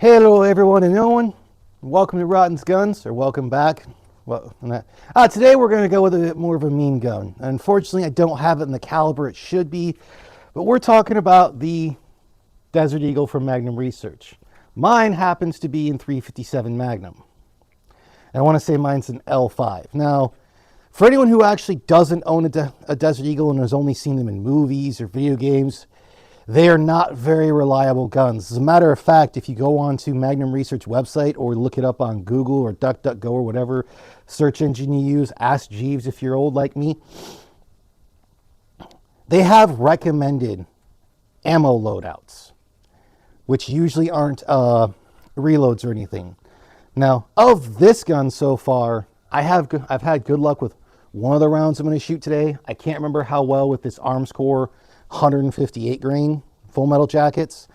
Hello everyone and no one. Welcome to Rotten's Guns, or welcome back. Today we're going to go with a bit more of a mean gun. Unfortunately, I don't have it in the caliber it should be, but we're talking about the Desert Eagle from Magnum Research. Mine happens to be in 357 Magnum. And I want to say mine's an L5. Now, for anyone who actually doesn't own a Desert Eagle and has only seen them in movies or video games, they are not very reliable guns. As a matter of fact, if you go onto Magnum Research website or look it up on Google or DuckDuckGo or whatever search engine you use, ask Jeeves if you're old like me, they have recommended ammo loadouts, which usually aren't reloads or anything. Now, of this gun so far, I've had good luck with one of the rounds I'm going to shoot today. I can't remember how well with this Arms Corps 158 grain full metal jackets.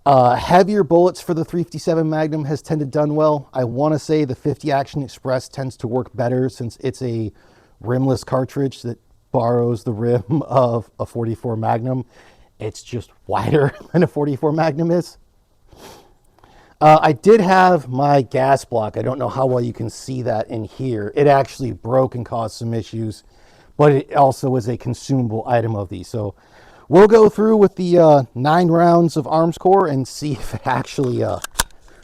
Heavier bullets for the 357 Magnum has tended done well. I want to say the 50 Action Express tends to work better since it's a rimless cartridge that borrows the rim of a 44 Magnum. It's just wider than a 44 Magnum is. I did have my gas block. I don't know how well you can see that in here. It actually broke and caused some issues, but it also is a consumable item of these. So we'll go through with the 9 rounds of Arms Corps and see if it actually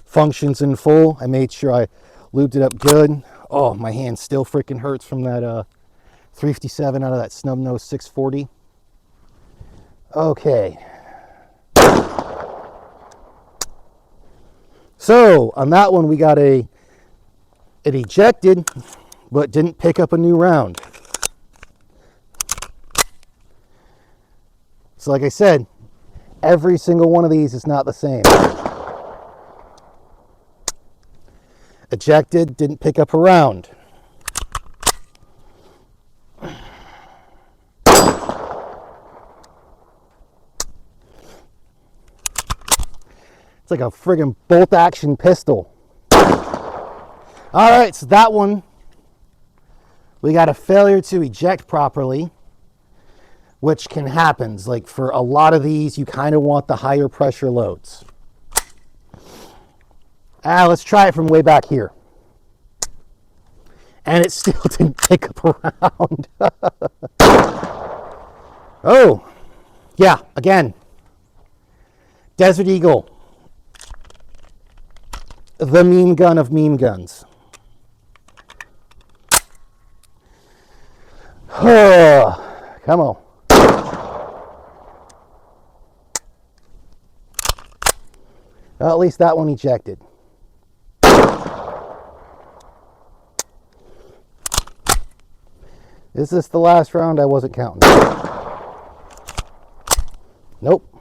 functions in full. I made sure I lubed it up good. Oh, my hand still freaking hurts from that 357 out of that snub nose 640. Okay. So on that one, we got it ejected, but didn't pick up a new round. So like I said, every single one of these is not the same. Ejected, didn't pick up a round. It's like a friggin' bolt action pistol. All right, so that one, we got a failure to eject properly, which can happen. Like for a lot of these, you kind of want the higher pressure loads. Let's try it from way back here. And it still didn't pick up around. Oh, yeah, again, Desert Eagle, the meme gun of meme guns. Come on. Well, at least that one ejected. Is this the last round? I wasn't counting. Nope.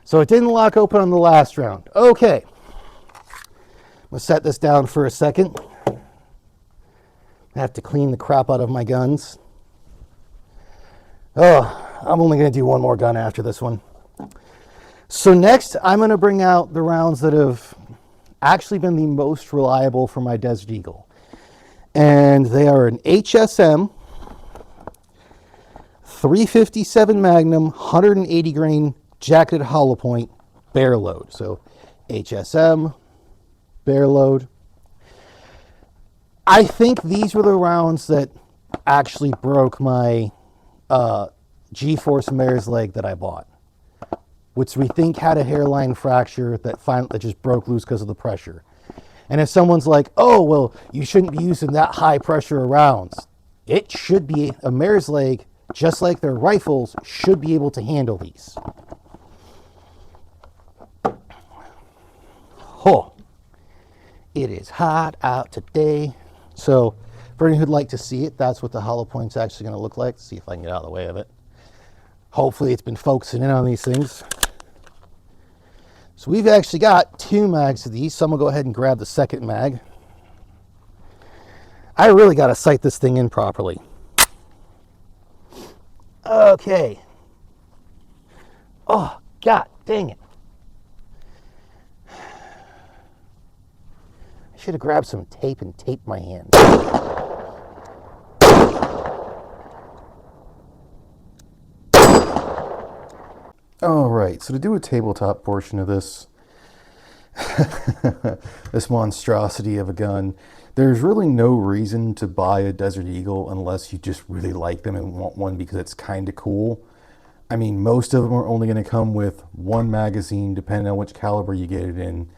So it didn't lock open on the last round. Okay. We'll set this down for a second. I have to clean the crap out of my guns. Oh, I'm only going to do one more gun after this one. So next, I'm going to bring out the rounds that have actually been the most reliable for my Desert Eagle. And they are an HSM 357 Magnum 180 grain jacketed hollow point bare load. So HSM, bare load. I think these were the rounds that actually broke my G-Force mare's leg that I bought, which we think had a hairline fracture that just broke loose because of the pressure. And if someone's like, oh, well, you shouldn't be using that high pressure rounds, it should be a mare's leg, just like their rifles, should be able to handle these. Oh, it is hot out today. So for anyone who'd like to see it, that's what the hollow point's actually going to look like. Let's see if I can get out of the way of it. Hopefully it's been focusing in on these things. So we've actually got 2 mags of these, so I'm going to go ahead and grab the second mag. I really got to sight this thing in properly. Okay. Oh, God dang it. I should have grabbed some tape and taped my hand. All right, so to do a tabletop portion of this, this monstrosity of a gun, there's really no reason to buy a Desert Eagle unless you just really like them and want one because it's kind of cool. I mean, most of them are only going to come with one magazine, depending on which caliber you get it in.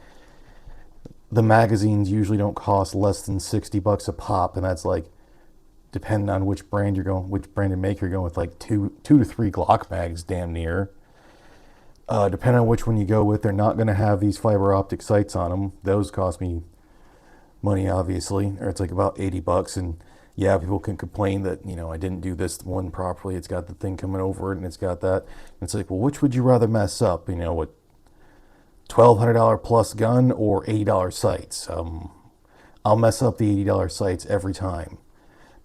The magazines usually don't cost less than $60 a pop, and that's like depending on which brand you're going, which brand and maker you're going with, like two to three Glock mags, damn near. Depending on which one you go with, they're not going to have these fiber optic sights on them. Those cost me money, obviously, or it's like about $80. And yeah, people can complain that, I didn't do this one properly. It's got the thing coming over it and it's got that. And it's like, well, which would you rather mess up? What $1,200 plus gun or $80 sights? I'll mess up the $80 sights every time.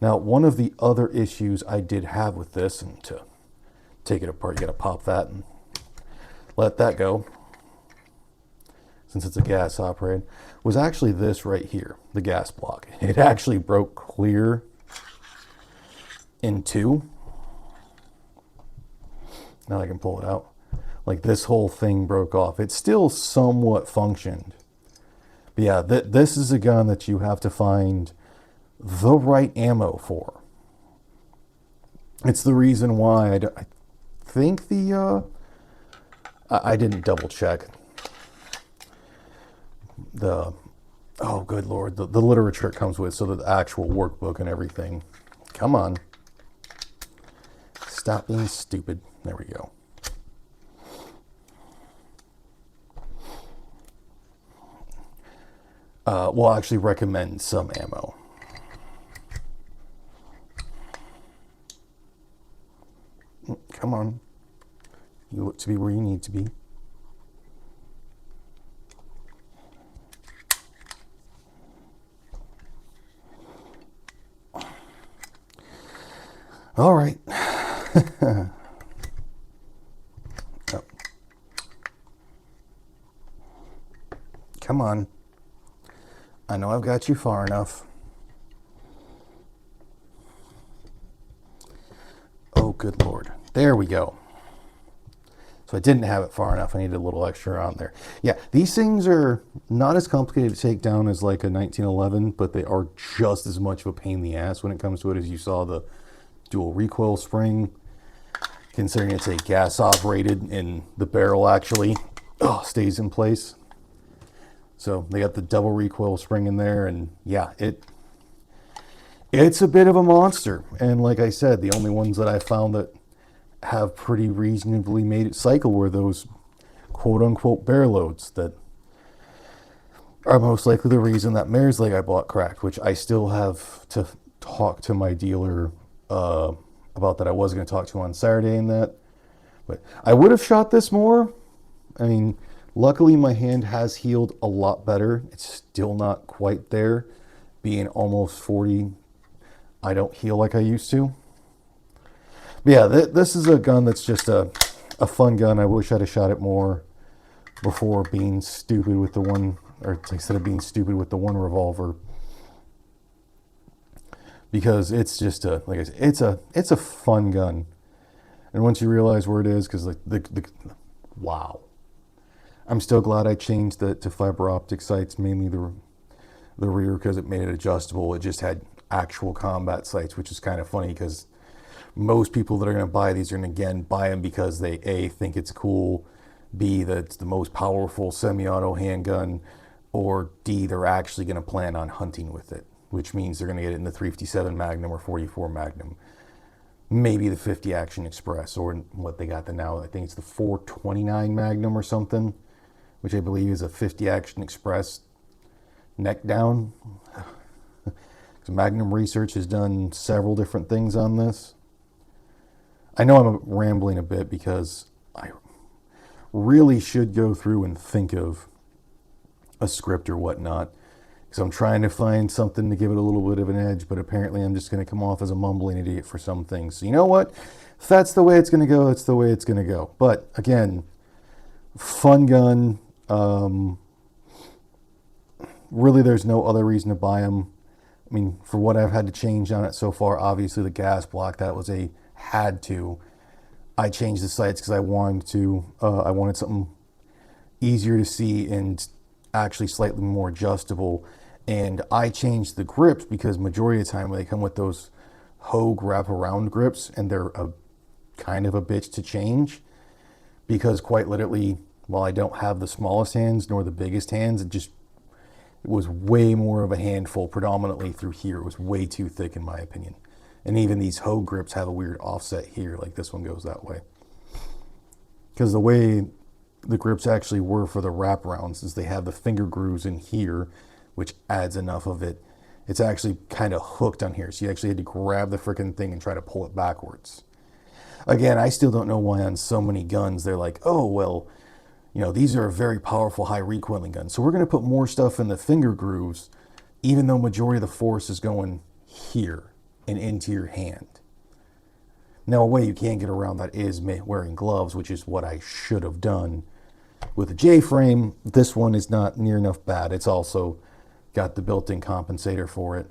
Now, one of the other issues I did have with this, and to take it apart, you got to pop that and let that go, since it's a gas operated, was actually this right here, the gas block. It actually broke clear in two. Now I can pull it out. Like this whole thing broke off. It still somewhat functioned. But yeah, this is a gun that you have to find the right ammo for. It's the reason why I think I didn't double check oh good lord, the literature it comes with, so the actual workbook and everything. Come on. Stop being stupid. There we go. We'll actually recommend some ammo. Come on. You look to be where you need to be. All right. Oh. Come on. I know I've got you far enough. Oh, good lord. There we go. So I didn't have it far enough. I needed a little extra on there. Yeah, these things are not as complicated to take down as like a 1911, but they are just as much of a pain in the ass when it comes to it as you saw the dual recoil spring, considering it's a gas operated and the barrel actually stays in place. So they got the double recoil spring in there, and yeah, it's a bit of a monster. And like I said, the only ones that I found that have pretty reasonably made it cycle were those quote unquote bear loads that are most likely the reason that mare's leg I bought cracked, which I still have to talk to my dealer about that. I was going to talk to on Saturday and that, but I would have shot this more. I mean, luckily my hand has healed a lot better. It's still not quite there. Being almost 40, I don't heal like I used to. But yeah, this is a gun that's just a fun gun. I wish I'd have shot it more before being stupid with the one, or instead of being stupid with the one revolver. Because it's just like I said, it's a fun gun. And once you realize where it is, because wow. I'm still glad I changed to fiber optic sights, mainly the rear, because it made it adjustable. It just had actual combat sights, which is kind of funny because most people that are going to buy these are going to, again, buy them because they A, think it's cool, B, that it's the most powerful semi-auto handgun, or D, they're actually going to plan on hunting with it, which means they're going to get it in the 357 Magnum or 44 Magnum. Maybe the 50 Action Express, or what they got now, I think it's the 429 Magnum or something, which I believe is a 50 Action Express neck down. Magnum Research has done several different things on this. I know I'm rambling a bit because I really should go through and think of a script or whatnot, because I'm trying to find something to give it a little bit of an edge, but apparently I'm just going to come off as a mumbling idiot for some things. So you know what? If that's the way it's going to go, it's the way it's going to go. But again, fun gun. Really, there's no other reason to buy them. I mean, for what I've had to change on it so far, obviously the gas block, that was a had to. I changed the sights because I wanted something easier to see and actually slightly more adjustable. And I changed the grips because majority of the time they come with those Hogue wraparound grips, and they're a kind of a bitch to change because quite literally, while I don't have the smallest hands nor the biggest hands, it was way more of a handful predominantly through here. It was way too thick in my opinion. And even these Hogue grips have a weird offset here, like this one goes that way. Because the way the grips actually were for the wraparounds is they have the finger grooves in here, which adds enough of it. It's actually kind of hooked on here, so you actually had to grab the freaking thing and try to pull it backwards. Again, I still don't know why on so many guns they're like, oh, well, these are a very powerful high recoiling gun, so we're going to put more stuff in the finger grooves, even though majority of the force is going here and into your hand. Now, a way you can get around that is wearing gloves, which is what I should have done. With the J-frame, this one is not near enough bad. It's also got the built-in compensator for it.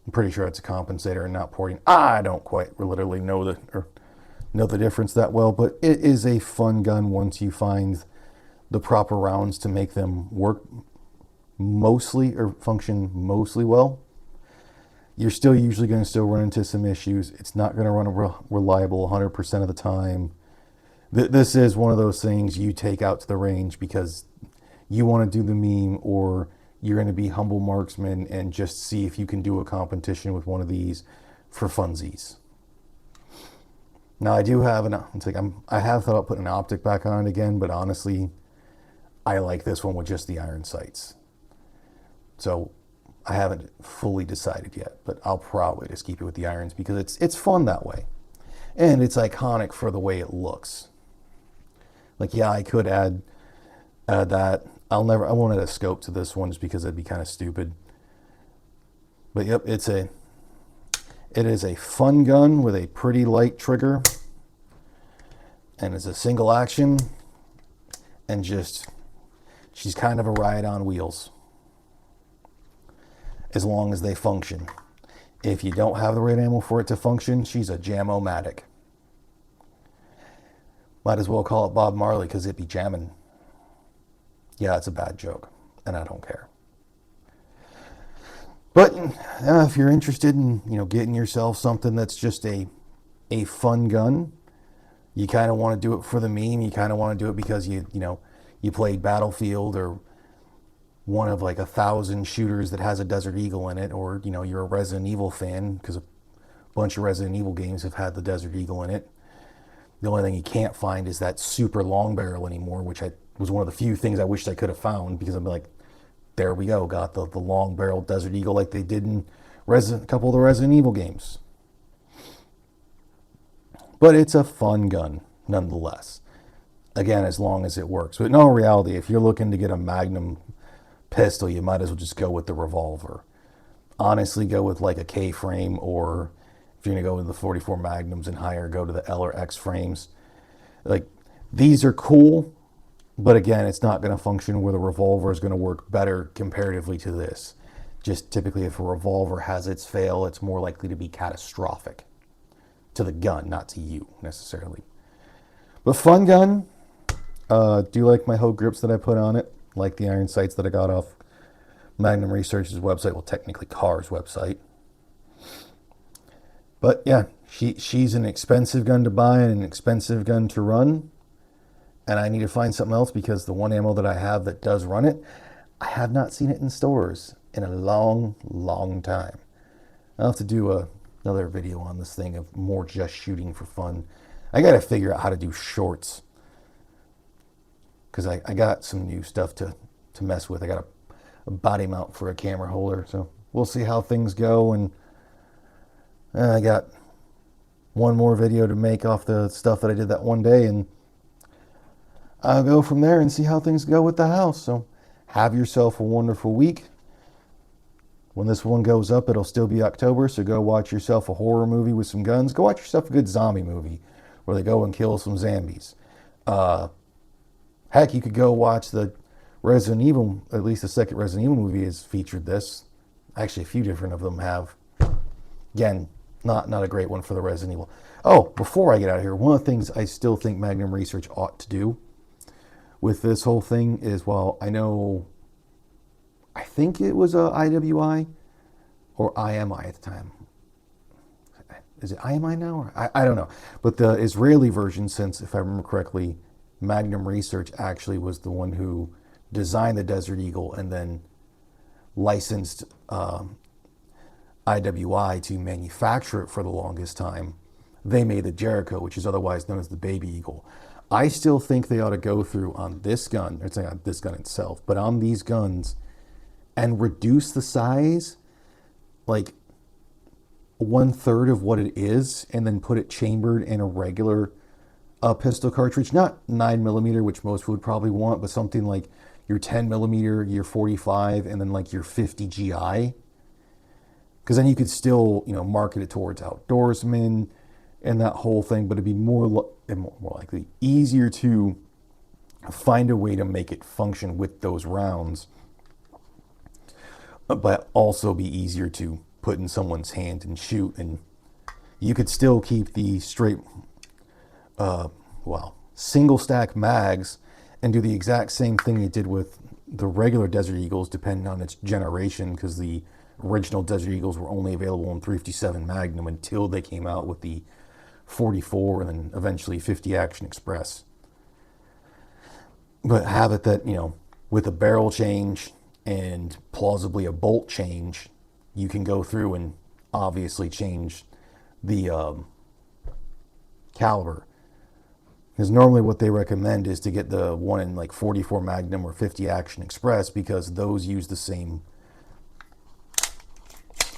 I'm pretty sure it's a compensator and not porting. I don't quite literally know the difference that well, but it is a fun gun once you find the proper rounds to make them work mostly or function mostly well. You're still usually going to still run into some issues. It's not going to run reliable 100% of the time. This is one of those things you take out to the range because you want to do the meme, or you're going to be humble marksman and just see if you can do a competition with one of these for funsies. Now I do have I have thought about putting an optic back on it again, but honestly, I like this one with just the iron sights. So I haven't fully decided yet, but I'll probably just keep it with the irons because it's fun that way. And it's iconic for the way it looks. Like, yeah, I could add that. I won't add a scope to this one just because it'd be kind of stupid. But yep, it is a fun gun with a pretty light trigger. And it's a single action. And she's kind of a ride on wheels. As long as they function. If you don't have the right ammo for it to function, she's a jam-o-matic. Might as well call it Bob Marley because it be jamming. Yeah, it's a bad joke, and I don't care. But if you're interested in getting yourself something that's just a fun gun, you kind of want to do it for the meme. You kind of want to do it because you played Battlefield or one of like 1,000 shooters that has a Desert Eagle in it, or you're a Resident Evil fan because a bunch of Resident Evil games have had the Desert Eagle in it. The only thing you can't find is that super long barrel anymore, which was one of the few things I wished I could have found because I'm like, there we go, got the long barrel Desert Eagle like they did in a couple of the Resident Evil games. But it's a fun gun nonetheless. Again, as long as it works. But in all reality, if you're looking to get a Magnum pistol, you might as well just go with the revolver. Honestly, go with like a K frame, or if you're going to go with the 44 Magnums and higher, go to the L or X frames. Like, these are cool, but again, it's not going to function where the revolver is going to work better comparatively to this. Just typically, if a revolver has its fail, it's more likely to be catastrophic to the gun, not to you necessarily. But fun gun. Do like my Hogue grips that I put on it. Like the iron sights that I got off Magnum Research's website. Well, technically Carr's website. But yeah, she's an expensive gun to buy and an expensive gun to run. And I need to find something else because the one ammo that I have that does run it, I have not seen it in stores in a long, long time. I'll have to do another video on this thing of more just shooting for fun. I got to figure out how to do shorts because I got some new stuff to mess with. I got a body mount for a camera holder, so we'll see how things go. And I got one more video to make off the stuff that I did that one day, and I'll go from there and see how things go with the house. So have yourself a wonderful week. When this one goes up, it'll still be October, so go watch yourself a horror movie with some guns. Go watch yourself a good zombie movie where they go and kill some zombies. Heck, you could go watch the Resident Evil, at least the second Resident Evil movie has featured this. Actually, a few different of them have. Again, not a great one for the Resident Evil. Oh, before I get out of here, one of the things I still think Magnum Research ought to do with this whole thing is, well, I think it was a IWI or IMI at the time. Is it IMI now? Or I don't know. But the Israeli version, since if I remember correctly, Magnum Research actually was the one who designed the Desert Eagle and then licensed IWI to manufacture it for the longest time. They made the Jericho, which is otherwise known as the Baby Eagle. I still think they ought to go through on this gun, it's not on this gun itself, but on these guns and reduce the size like 1/3 of what it is and then put it chambered in a regular pistol cartridge, not 9mm, which most would probably want, but something like your 10mm, your 45, and then like your 50 GI. Because then you could still, market it towards outdoorsmen and that whole thing, but it'd be more likely easier to find a way to make it function with those rounds, but also be easier to put in someone's hand and shoot. And you could still keep the straight, single stack mags and do the exact same thing you did with the regular Desert Eagles, depending on its generation, because the original Desert Eagles were only available in 357 Magnum until they came out with the 44 and then eventually 50 Action Express. But have it that, with a barrel change and plausibly a bolt change, you can go through and obviously change the caliber. Because normally what they recommend is to get the one in like 44 Magnum or 50 Action Express, because those use the same.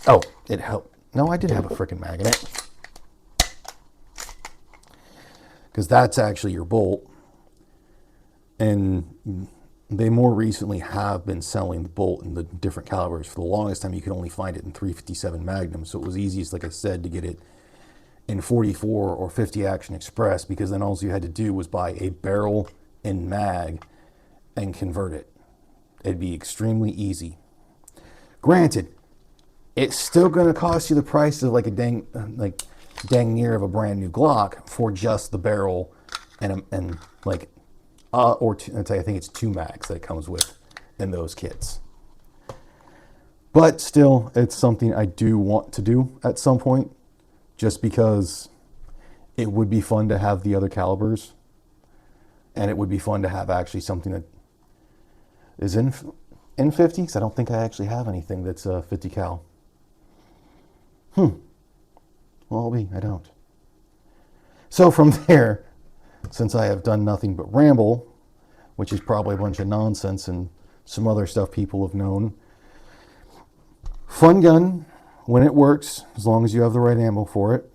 Oh, it helped. No, I did have a freaking mag in it. Because that's actually your bolt. And they more recently have been selling the bolt in the different calibers. For the longest time, you could only find it in 357 Magnum. So it was easiest, like I said, to get it in 44 or 50 Action Express, because then all you had to do was buy a barrel and mag and convert it. It'd be extremely easy. Granted, it's still going to cost you the price of like a dang near of a brand new Glock for just the barrel and like or two, I think it's 2 mags that it comes with in those kits. But still, it's something I do want to do at some point, just because it would be fun to have the other calibers, and it would be fun to have actually something that is in 50, because I don't think I actually have anything that's 50 cal. Well, I don't. So from there, since I have done nothing but ramble, which is probably a bunch of nonsense and some other stuff people have known, fun gun when it works, as long as you have the right ammo for it.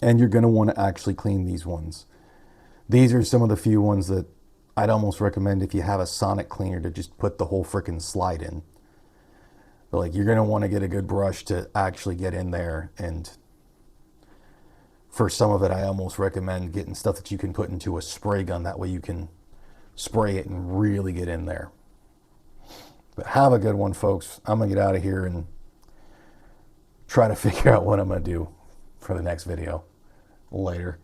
And you're going to want to actually clean these ones. These are some of the few ones that I'd almost recommend, if you have a sonic cleaner, to just put the whole freaking slide in. But like, you're going to want to get a good brush to actually get in there. And for some of it, I almost recommend getting stuff that you can put into a spray gun. That way you can spray it and really get in there. But have a good one, folks. I'm going to get out of here and try to figure out what I'm going to do for the next video. Later.